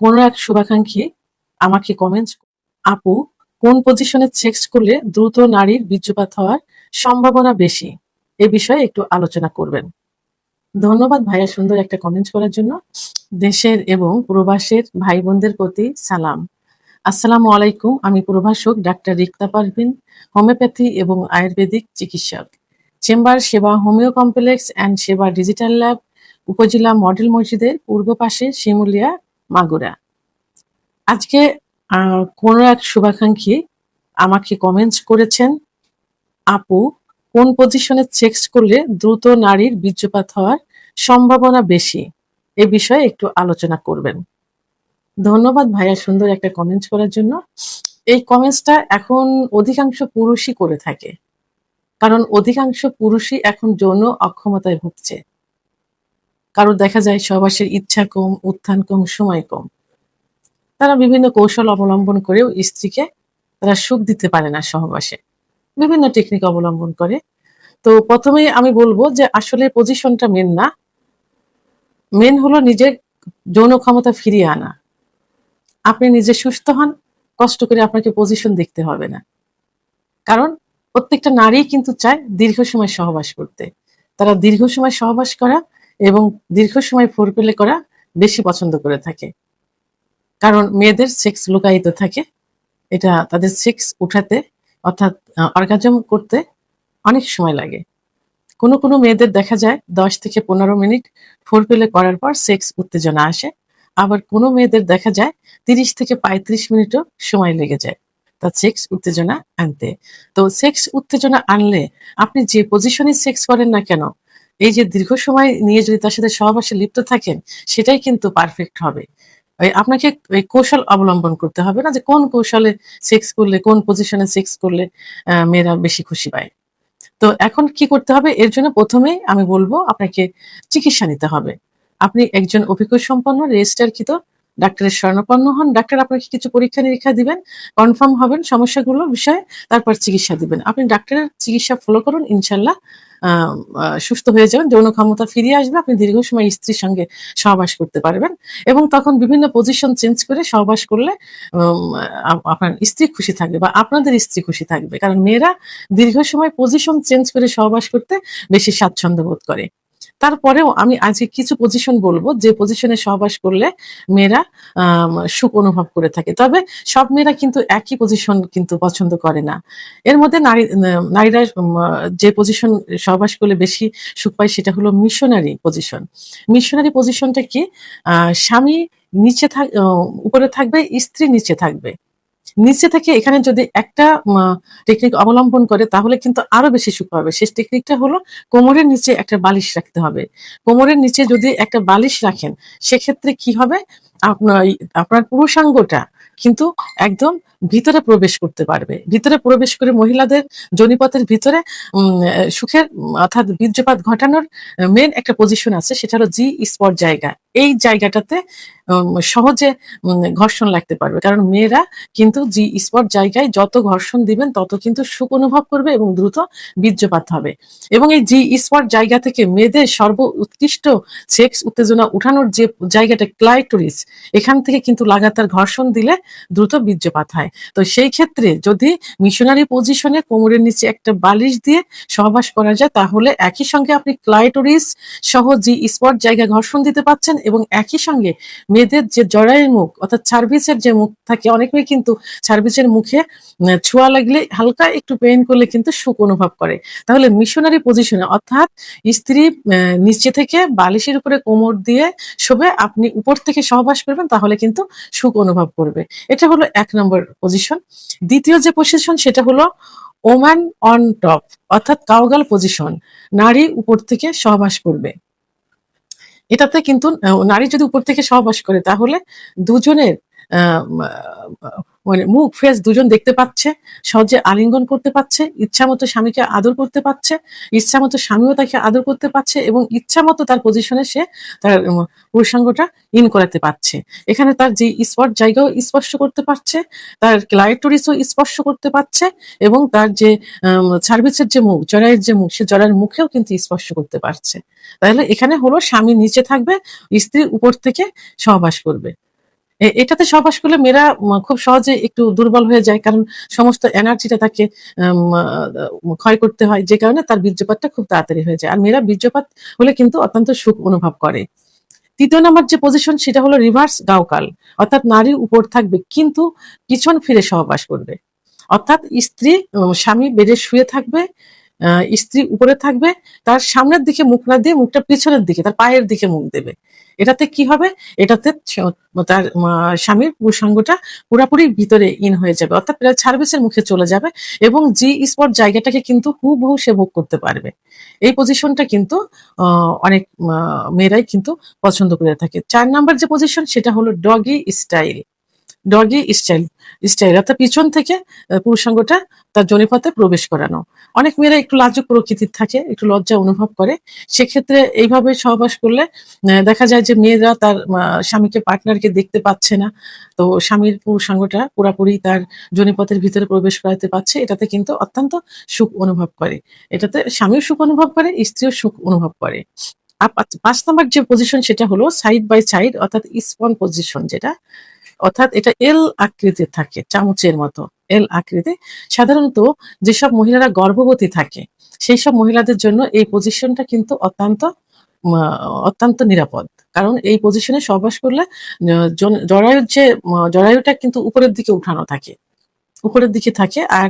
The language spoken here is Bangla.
কোনো এক শুভাকাঙ্ক্ষী আমাকে কমেন্ট, আপু কোন পজিশনে সেক্স করলে দ্রুত নারীর বীর্যপাত হওয়ার সম্ভাবনা বেশি, এ বিষয়ে একটু আলোচনা করবেন। ধন্যবাদ ভাইয়া সুন্দর একটা কমেন্ট করার জন্য। দেশের এবং প্রবাসের ভাই বোনদের প্রতি সালাম। আসসালামু আলাইকুম। আমি প্রভাষক ডাক্তার রিক্তা পারভিন, হোমিওপ্যাথি এবং আয়ুর্বেদিক চিকিৎসক। চেম্বার সেবা হোমিও কমপ্লেক্স অ্যান্ড সেবা ডিজিটাল ল্যাব, উপজেলা মডেল মসজিদের পূর্ব পাশে, শিমুলিয়া, মাগুরা। আজকে কোনো এক শুভাকাঙ্ক্ষী আমাকে কমেন্টস করেছেন, আপু কোন পজিশনে সেক্স করলে দ্রুত নারীর বীর্যপাত হওয়ার সম্ভাবনা বেশি, এ বিষয়ে একটু আলোচনা করবেন। ধন্যবাদ ভাইয়া সুন্দর একটা কমেন্টস করার জন্য। এই কমেন্টসটা এখন অধিকাংশ পুরুষই করে থাকে, কারণ অধিকাংশ পুরুষই এখন যৌন অক্ষমতায় ভুগছে। কারোর দেখা যায় সহবাসের ইচ্ছা কম, উত্থান কম, সময় কম। তারা বিভিন্ন কৌশল অবলম্বন করেও স্ত্রীকে তারা সুখ দিতে পারে না সহবাসে, বিভিন্ন টেকনিক অবলম্বন করে। তো প্রথমেই আমি বলবো যে আসলে পজিশনটা মেন না, মেন হলো নিজের যৌন ক্ষমতা ফিরিয়ে আনা। আপনি নিজে সুস্থ হন, কষ্ট করে আপনাকে পজিশন দেখতে হবে না। কারণ প্রত্যেকটা নারী কিন্তু চায় দীর্ঘ সময় সহবাস করতে। তারা দীর্ঘ সময় সহবাস করা এবং দীর্ঘ সময় ফোরপ্লে করা বেশি পছন্দ করে থাকে। কারণ মেয়েদের সেক্স লুকায়িত থাকে, এটা তাদের সেক্স উঠাতে অর্থাৎ অর্গাজম করতে অনেক সময় লাগে। কোনো কোনো মেয়েদের দেখা যায় 10 থেকে 15 মিনিট ফোরপ্লে করার পর সেক্স উত্তেজনা আসে। আবার কোনো মেয়েদের দেখা যায় 30 থেকে 35 মিনিটও সময় লেগে যায় তার সেক্স উত্তেজনা আনতে। তো সেক্স উত্তেজনা আনলে আপনি যে পজিশনে সেক্স করেন না কেন, এই যে দীর্ঘ সময় নিয়ে যদি তার সাথে সহবাসে লিপ্ত থাকেন, সেটাই কিন্তু পারফেক্ট হবে। আপনাকে এই কৌশল অবলম্বন করতে হবে না যে কোন কৌশলে সেক্স করলে, কোন পজিশনে সেক্স করলে মেয়েরা বেশি খুশি পায়। তো এখন কি করতে হবে? এর জন্য প্রথমেই আমি বলবো আপনাকে চিকিৎসা নিতে হবে। আপনি একজন অভিজ্ঞ সম্পন্ন রেজিস্টারকৃত ডাক্তারের শরণাপন্ন হন। ডাক্তার আপনাকে কিছু পরীক্ষা-নিরীক্ষা দিবেন, কনফার্ম হবেন সমস্যাগুলো বিষয়ে, তারপর চিকিৎসা দিবেন। আপনি ডাক্তারের চিকিৎসা ফলো করুন, ইনশাআল্লাহ আ আ সুস্থ হয়ে যাবেন। যৌন ক্ষমতা ফিরিয়ে আসবে। আপনি দীর্ঘ সময় স্ত্রীর সঙ্গে সহবাস করতে পারবেন এবং তখন বিভিন্ন পজিশন চেঞ্জ করে সহবাস করলে উম আপনার স্ত্রী খুশি থাকবে বা আপনাদের স্ত্রী খুশি থাকবে। কারণ মেয়েরা দীর্ঘ সময় পজিশন চেঞ্জ করে সহবাস করতে বেশি স্বাচ্ছন্দ্য বোধ করে। তারপরেও আমি আজকে কিছু পজিশন বলব যে পজিশনে সহবাস করলে মেয়েরা সুখ অনুভব করে থাকে। তবে সব মেয়েরা কিন্তু একই পজিশন কিন্তু পছন্দ করে না। এর মধ্যে নারীরা যে পজিশন সহবাস করলে বেশি সুখ পায় সেটা হলো মিশনারি পজিশন। মিশনারি পজিশনটা কি? স্বামী নিচে উপরে থাকবে, স্ত্রী নিচে থাকবে। নিচে থেকে এখানে যদি একটা টেকনিক অবলম্বন করে তাহলে কিন্তু আরো বেশি সুখ পাবে। সেই টেকনিকটা হলো কোমরের নিচে একটা বালিশ রাখতে হবে। কোমরের নিচে যদি একটা বালিশ রাখেন, সেক্ষেত্রে কি হবে? আপনার আপনার পুরুষাঙ্গটা কিন্তু একদম ভিতরে প্রবেশ করতে পারবে। ভিতরে প্রবেশ করে মহিলাদের যোনিপথের ভিতরে সুখের অর্থাৎ বীর্যপাত ঘটানোর মেইন একটা পজিশন আছে, সেটা হলো জি স্পট জায়গা। এই জায়গাটাতে সহজে ঘর্ষণ লাগতে পারবে। কারণ মেয়েরা কিন্তু জি স্পট জায়গায় যত ঘর্ষণ দিবেন তত কিন্তু সুখ অনুভব করবে এবং দ্রুত বীর্যপাত হবে। এবং এই জি স্পট জায়গা থেকে মেয়েদের উৎকৃষ্ট সেক্স উত্তেজনা উঠানোর যে জায়গাটা ক্লাইটোরিস, এখান থেকে কিন্তু লাগাতার ঘর্ষণ দিলে দ্রুত বীর্যপাত হয়। তো সেই ক্ষেত্রে যদি মিশনারি পজিশনে কোমরের নিচে একটা বালিশ দিয়ে সহবাস করা যায়, তাহলে একই সঙ্গে আপনি ক্লাইটোরিস সহ জি স্পট জায়গায় ঘর্ষণ দিতে পারছেন এবং একই সঙ্গে মেয়েদের যে জরায়ুর মুখ অর্থাৎ সার্ভিসের যে মুখ থাকে, অনেক মেয়ে কিন্তু সার্ভিসের মুখে ছোঁয়া লাগলে হালকা একটু পেইন করলে কিন্তু সুখ অনুভব করে। তাহলে মিশনারি পজিশনে অর্থাৎ স্ত্রী নিচে থেকে বালিশের উপরে কোমর দিয়ে শোবে, আপনি উপর থেকে সহবাস করবেন, তাহলে কিন্তু সুখ অনুভব করবে। এটা হলো ১ নম্বর পজিশন। দ্বিতীয় যে পজিশন সেটা হলো ওম্যান অন টপ অর্থাৎ কাউগাল পজিশন। নারী উপর থেকে সহবাস করবে। এটাতে কিন্তু নারী যদি উপর থেকে সহবাস করে তাহলে দুজনের মানে মুখ ফেস দুজন দেখতে পাচ্ছে, সহজে আলিঙ্গন করতে পারছে, ইচ্ছামতো স্বামীকে আদর করতে পারছে, ইচ্ছামতো স্বামীও তাকে আদর করতে পারছে এবং ইচ্ছামতো তার পজিশনে সে তার পুরুষাঙ্গটা ইন করাতে পারছে। এখানে তার যে স্পট জায়গাও স্পর্শ করতে পারছে, তার ক্লাইটোরিসও স্পর্শ করতে পারছে এবং তার যে সার্ভিসের যে মুখ, জরায়ের যে মুখ, সে জরায়ের মুখেও কিন্তু স্পর্শ করতে পারছে। তাহলে এখানে হলো স্বামী নিচে থাকবে, স্ত্রী উপর থেকে সহবাস করবে। এটাতে সহবাস করলে মেয়েরা খুব সহজে একটু দুর্বল হয়ে যায়, কারণ সমস্ত এনার্জিটা তাকে ক্ষয় করতে হয়, যে কারণে তার বীর্যপাতটা খুব তাড়াতাড়ি হয়ে যায়। আর মেয়েরা বীর্যপাত হলে কিন্তু অত্যন্ত সুখ অনুভব করে। তৃতীয় নাম্বার যে পজিশন সেটা হলো রিভার্স গাওকাল, অর্থাৎ নারী উপর থাকবে কিন্তু পিছন ফিরে সহবাস করবে। অর্থাৎ স্ত্রী স্বামী বেডে শুয়ে থাকবে, স্ত্রী উপরে থাকবে, তার সামনের দিকে মুখ না দিয়ে মুখটা পিছনের দিকে, তার পায়ের দিকে মুখ দেবে। এটাতে কি হবে? এটাতে তার স্বামীর পুরুষাঙ্গটা পুরাপুরি ভিতরে ইন হয়ে যাবে, অর্থাৎ সার্ভিসের মুখে চলে যাবে, এবং জি স্পট জায়গাটাকে কিন্তু হুবহু সে ভোগ করতে পারবে। এই পজিশনটা কিন্তু অনেক মেয়েরাই কিন্তু পছন্দ করে থাকে। 4 নাম্বার যে পজিশন সেটা হলো doggy style. Doggy style style অর্থাৎ পিছন থেকে পুরুষাঙ্গটা তার যোনিপথে প্রবেশ করানো। অনেক মেয়েরা একটু লাজুক প্রকৃতির থাকে, একটু লজ্জা অনুভব করে। সেক্ষেত্রে এইভাবে সহবাস করলে দেখা যায় যে মেয়েরা তার স্বামীকে, পার্টনারকে দেখতে পাচ্ছে না। তো স্বামীর পুরুষাঙ্গটা পুরাপুরি তার যোনিপথের ভিতরে প্রবেশ করাতে পারছে। এটাতে কিন্তু অত্যন্ত সুখ অনুভব করে। এটাতে স্বামীও সুখ অনুভব করে, স্ত্রীও সুখ অনুভব করে। ৫ নাম্বার যে পজিশন সেটা হলো সাইড বাই সাইড, অর্থাৎ স্পন পজিশন যেটা, অর্থাৎ এটা এল আকৃতির থাকে, চামচের মতো এল আকৃতি। সাধারণত যেসব মহিলারা গর্ভবতী থাকে সেই সব মহিলাদের জন্য এই পজিশনটা কিন্তু অত্যন্ত নিরাপদ। কারণ এই পজিশনে সহবাস করলে জরায়ুর যে জরায়ুটা কিন্তু উপরের দিকে উঠানো থাকে, উপরের দিকে থাকে। আর